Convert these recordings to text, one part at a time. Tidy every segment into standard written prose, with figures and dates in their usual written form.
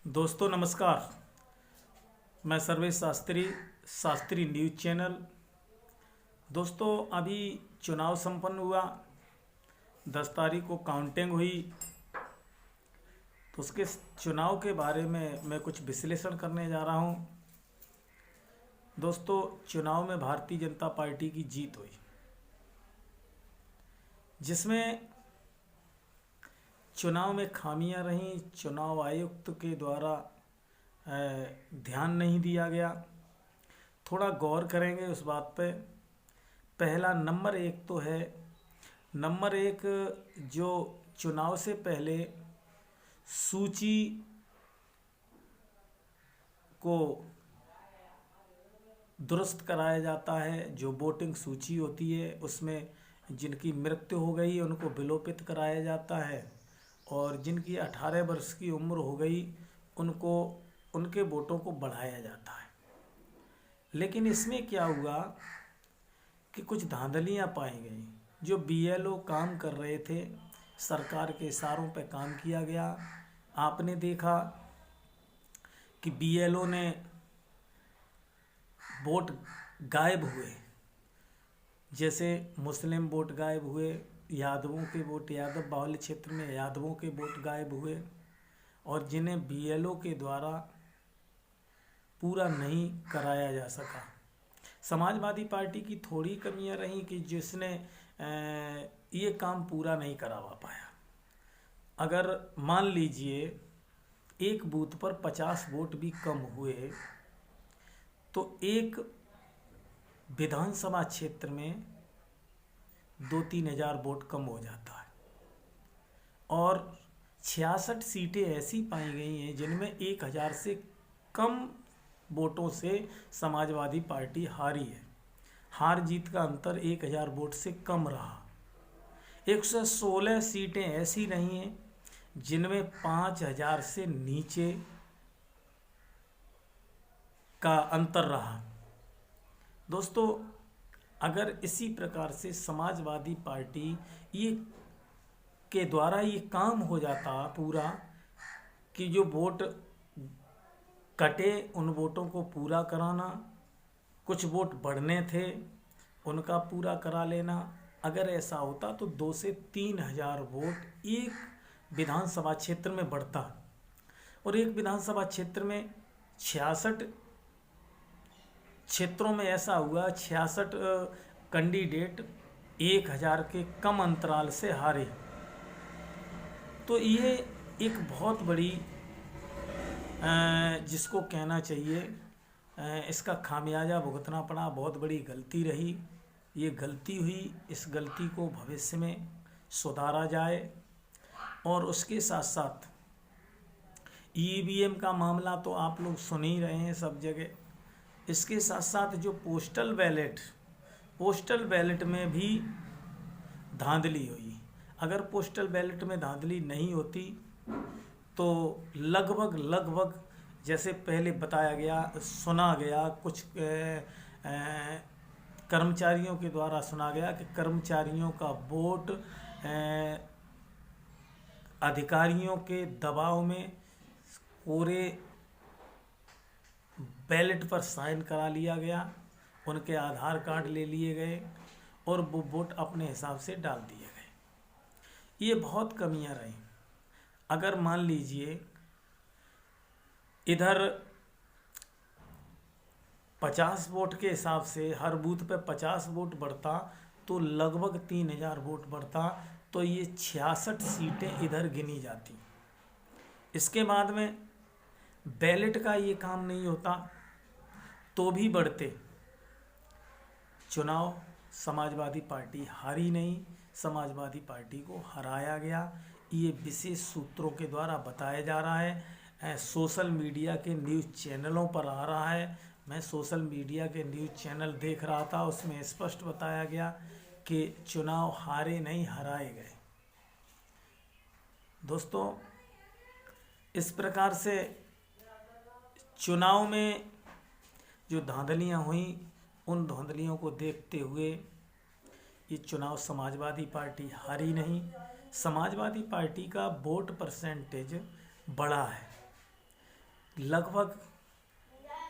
दोस्तों नमस्कार। मैं सर्वेश शास्त्री न्यूज़ चैनल। दोस्तों अभी चुनाव संपन्न हुआ, 10 तारीख को काउंटिंग हुई, तो उसके चुनाव के बारे में मैं कुछ विश्लेषण करने जा रहा हूं। दोस्तों चुनाव में भारतीय जनता पार्टी की जीत हुई, जिसमें चुनाव में खामियां रहीं। चुनाव आयुक्त के द्वारा ध्यान नहीं दिया गया। थोड़ा गौर करेंगे उस बात पे। पहला नंबर एक तो है, नंबर एक जो चुनाव से पहले सूची को दुरुस्त कराया जाता है। जो वोटिंग सूची होती है उसमें जिनकी मृत्यु हो गई उनको विलोपित कराया जाता है, और जिनकी 18 वर्ष की उम्र हो गई उनको उनके वोटों को बढ़ाया जाता है। लेकिन इसमें क्या हुआ कि कुछ धांधलियां पाई गई। जो बीएलओ काम कर रहे थे, सरकार के इशारों पर काम किया गया। आपने देखा कि बीएलओ ने वोट गायब हुए, जैसे मुस्लिम वोट गायब हुए, यादवों के वोट, यादव बाहुल्य क्षेत्र में यादवों के वोट गायब हुए, और जिन्हें बीएलओ के द्वारा पूरा नहीं कराया जा सका। समाजवादी पार्टी की थोड़ी कमियां रहीं कि जिसने ये काम पूरा नहीं करवा पाया। अगर मान लीजिए एक बूथ पर 50 वोट भी कम हुए तो एक विधानसभा क्षेत्र में 2-3 हजार वोट कम हो जाता है, और 66 सीटें ऐसी पाई गई हैं जिनमें 1000 से कम वोटों से समाजवादी पार्टी हारी है। हार जीत का अंतर 1000 वोट से कम रहा। 116 सीटें ऐसी नहीं हैं जिनमें 5000 से नीचे का अंतर रहा। दोस्तों अगर इसी प्रकार से समाजवादी पार्टी ये के द्वारा ये काम हो जाता पूरा कि जो वोट कटे उन वोटों को पूरा कराना, कुछ वोट बढ़ने थे उनका पूरा करा लेना, अगर ऐसा होता तो 2 से 3 हजार वोट एक विधानसभा क्षेत्र में बढ़ता। और एक विधानसभा क्षेत्र में 66 क्षेत्रों में ऐसा हुआ, 66 कैंडिडेट 1000 के कम अंतराल से हारे। तो ये एक बहुत बड़ी जिसको कहना चाहिए इसका खामियाजा भुगतना पड़ा, बहुत बड़ी गलती रही। ये गलती हुई, इस गलती को भविष्य में सुधारा जाए। और उसके साथ साथ ईवीएम का मामला तो आप लोग सुन ही रहे हैं सब जगह। इसके साथ साथ जो पोस्टल बैलेट में भी धांधली हुई। अगर पोस्टल बैलेट में धांधली नहीं होती तो लगभग जैसे पहले बताया गया, सुना गया, कुछ कर्मचारियों के द्वारा सुना गया कि कर्मचारियों का वोट अधिकारियों के दबाव में पूरे बैलेट पर साइन करा लिया गया, उनके आधार कार्ड ले लिए गए और वो वोट अपने हिसाब से डाल दिए गए। ये बहुत कमियां रहीं। अगर मान लीजिए इधर 50 वोट के हिसाब से हर बूथ पे 50 वोट बढ़ता तो लगभग 3000 वोट बढ़ता, तो ये 66 सीटें इधर गिनी जाती। इसके बाद में बैलेट का ये काम नहीं होता तो भी बढ़ते। चुनाव समाजवादी पार्टी हारी नहीं, समाजवादी पार्टी को हराया गया। ये विशेष सूत्रों के द्वारा बताया जा रहा है, सोशल मीडिया के न्यूज़ चैनलों पर आ रहा है। मैं सोशल मीडिया के न्यूज़ चैनल देख रहा था, उसमें स्पष्ट बताया गया कि चुनाव हारे नहीं, हराए गए। दोस्तों इस प्रकार से चुनाव में जो धांधलियां हुई, उन धांधलियों को देखते हुए ये चुनाव समाजवादी पार्टी हारी नहीं। समाजवादी पार्टी का वोट परसेंटेज बढ़ा है। लगभग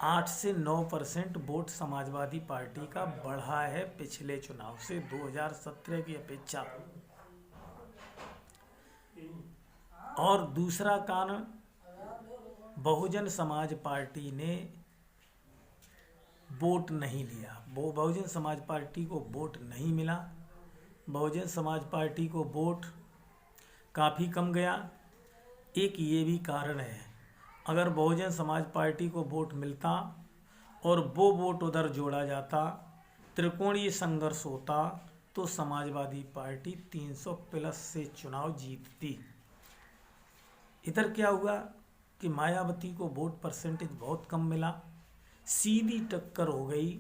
8 से 9% वोट समाजवादी पार्टी का बढ़ा है पिछले चुनाव से 2017 की अपेक्षा। और दूसरा कारण, बहुजन समाज पार्टी ने वोट नहीं लिया। वो बहुजन समाज पार्टी को वोट नहीं मिला। बहुजन समाज पार्टी को वोट काफ़ी कम गया। एक ये भी कारण है, अगर बहुजन समाज पार्टी को वोट मिलता और वो वोट उधर जोड़ा जाता, त्रिकोणीय संघर्ष होता, तो समाजवादी पार्टी 300 प्लस से चुनाव जीतती। इधर क्या हुआ कि मायावती को वोट परसेंटेज बहुत कम मिला। सीधी टक्कर हो गई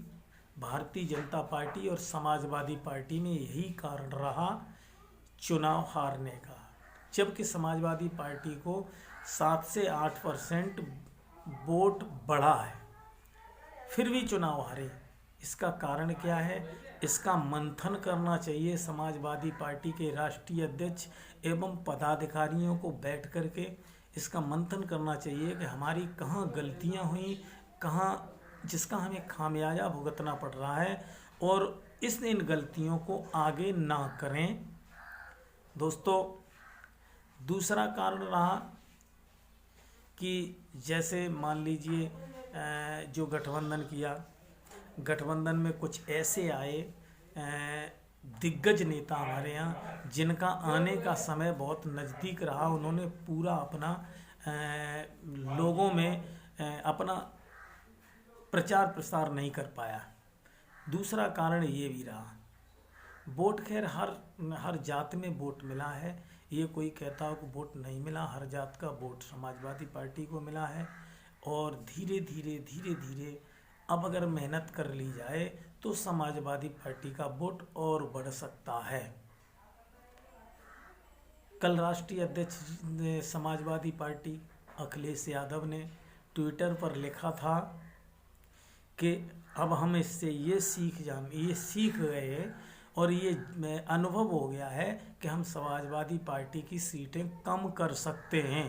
भारतीय जनता पार्टी और समाजवादी पार्टी में। यही कारण रहा चुनाव हारने का। जबकि समाजवादी पार्टी को 7 से 8% वोट बढ़ा है, फिर भी चुनाव हारे। इसका कारण क्या है? इसका मंथन करना चाहिए समाजवादी पार्टी के राष्ट्रीय अध्यक्ष एवं पदाधिकारियों को बैठ करके। इसका मंथन करना चाहिए कि हमारी कहाँ गलतियाँ हुई, कहाँ जिसका हमें खामियाजा भुगतना पड़ रहा है, और इन गलतियों को आगे ना करें। दोस्तों, दूसरा कारण रहा कि जैसे मान लीजिए जो गठबंधन किया, गठबंधन में कुछ ऐसे आए दिग्गज नेता हमारे यहाँ, जिनका आने का समय बहुत नज़दीक रहा। उन्होंने पूरा अपना लोगों में अपना प्रचार प्रसार नहीं कर पाया। दूसरा कारण ये भी रहा, वोट खैर हर जात में वोट मिला है। ये कोई कहता हो कि वोट नहीं मिला, हर जात का वोट समाजवादी पार्टी को मिला है। और धीरे धीरे अब अगर मेहनत कर ली जाए तो समाजवादी पार्टी का वोट और बढ़ सकता है। कल राष्ट्रीय अध्यक्ष समाजवादी पार्टी अखिलेश यादव ने ट्विटर पर लिखा था कि अब हम इससे ये सीख गए और ये अनुभव हो गया है कि हम समाजवादी पार्टी की सीटें कम कर सकते हैं।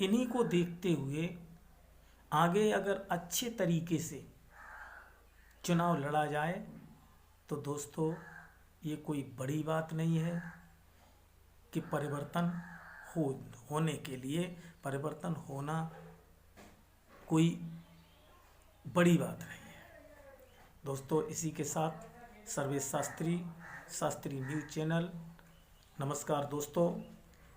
इन्हीं को देखते हुए आगे अगर अच्छे तरीके से चुनाव लड़ा जाए तो दोस्तों, ये कोई बड़ी बात नहीं है कि परिवर्तन होने के लिए परिवर्तन होना कोई बड़ी बात नहीं है। दोस्तों, इसी के साथ सर्वेश शास्त्री न्यूज़ चैनल, नमस्कार दोस्तों।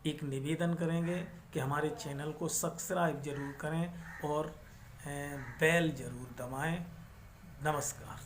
एक निवेदन करेंगे कि हमारे चैनल को सब्सक्राइब जरूर करें और बेल जरूर दबाएं। नमस्कार।